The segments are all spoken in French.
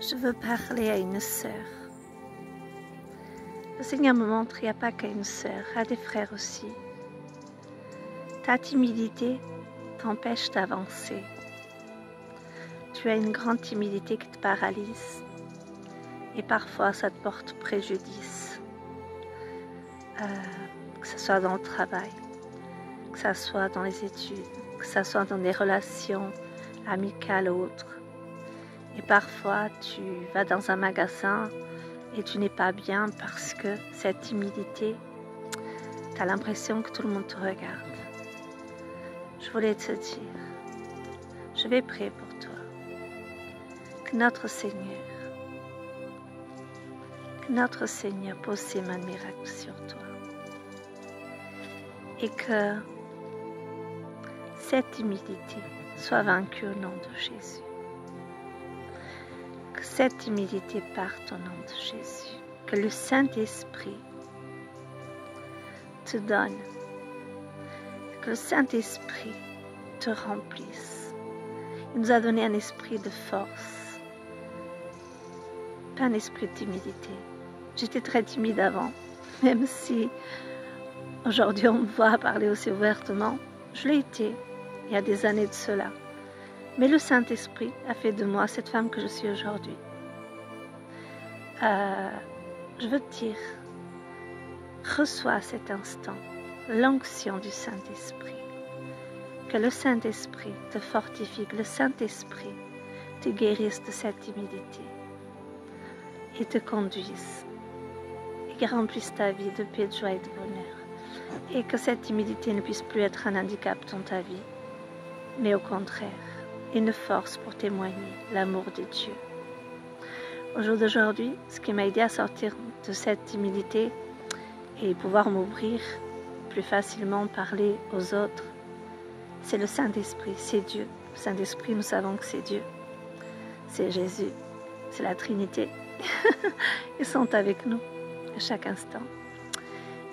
Je veux parler à une sœur. Le Seigneur me montre qu'il n'y a pas qu'une sœur, il y a des frères aussi. Ta timidité t'empêche d'avancer. Tu as une grande timidité qui te paralyse et parfois ça te porte préjudice. Que ce soit dans le travail, que ce soit dans les études, que ce soit dans des relations amicales ou autres. Et parfois, tu vas dans un magasin et tu n'es pas bien parce que cette timidité, tu as l'impression que tout le monde te regarde. Je voulais te dire, je vais prier pour toi, que notre Seigneur pose ses mains de miracle sur toi et que cette timidité soit vaincue au nom de Jésus. Que cette timidité parte au nom de Jésus. Que le Saint-Esprit te donne. Que le Saint-Esprit te remplisse. Il nous a donné un esprit de force. Pas un esprit de timidité. J'étais très timide avant. Même si aujourd'hui on me voit parler aussi ouvertement. Je l'ai été il y a des années de cela. Mais le Saint-Esprit a fait de moi cette femme que je suis aujourd'hui. Je veux te dire, reçois à cet instant l'onction du Saint-Esprit. Que le Saint-Esprit te fortifie, que le Saint-Esprit te guérisse de cette timidité et te conduise et remplisse ta vie de paix, de joie et de bonheur. Et que cette timidité ne puisse plus être un handicap dans ta vie, mais au contraire, une force pour témoigner l'amour de Dieu. Au jour d'aujourd'hui, ce qui m'a aidé à sortir de cette timidité et pouvoir m'ouvrir plus facilement, parler aux autres, c'est le Saint-Esprit, c'est Dieu. Le Saint-Esprit, nous savons que c'est Dieu. C'est Jésus, c'est la Trinité. Ils sont avec nous à chaque instant.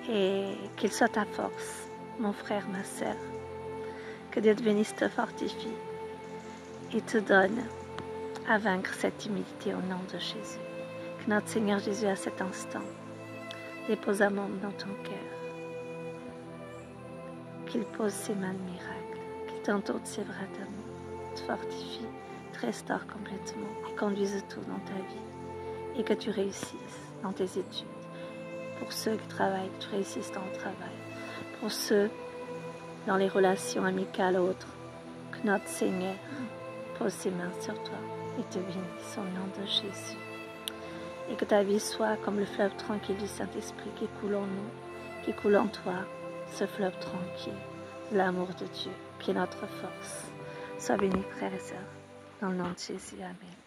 Et qu'il soit ta force, mon frère, ma sœur. Que Dieu te bénisse, te fortifie et te donne à vaincre cette timidité au nom de Jésus. Que notre Seigneur Jésus à cet instant dépose un monde dans ton cœur. Qu'il pose ses mains de miracle, qu'il t'entoure de ses bras d'amour, te fortifie, te restaure complètement et conduise tout dans ta vie. Et que tu réussisses dans tes études. Pour ceux qui travaillent, que tu réussisses dans le travail. Pour ceux dans les relations amicales autres, que notre Seigneur pose ses mains sur toi et te bénisse au nom de Jésus. Et que ta vie soit comme le fleuve tranquille du Saint-Esprit qui coule en nous, qui coule en toi, ce fleuve tranquille, l'amour de Dieu, qui est notre force. Sois béni, frères et sœurs, dans le nom de Jésus. Amen.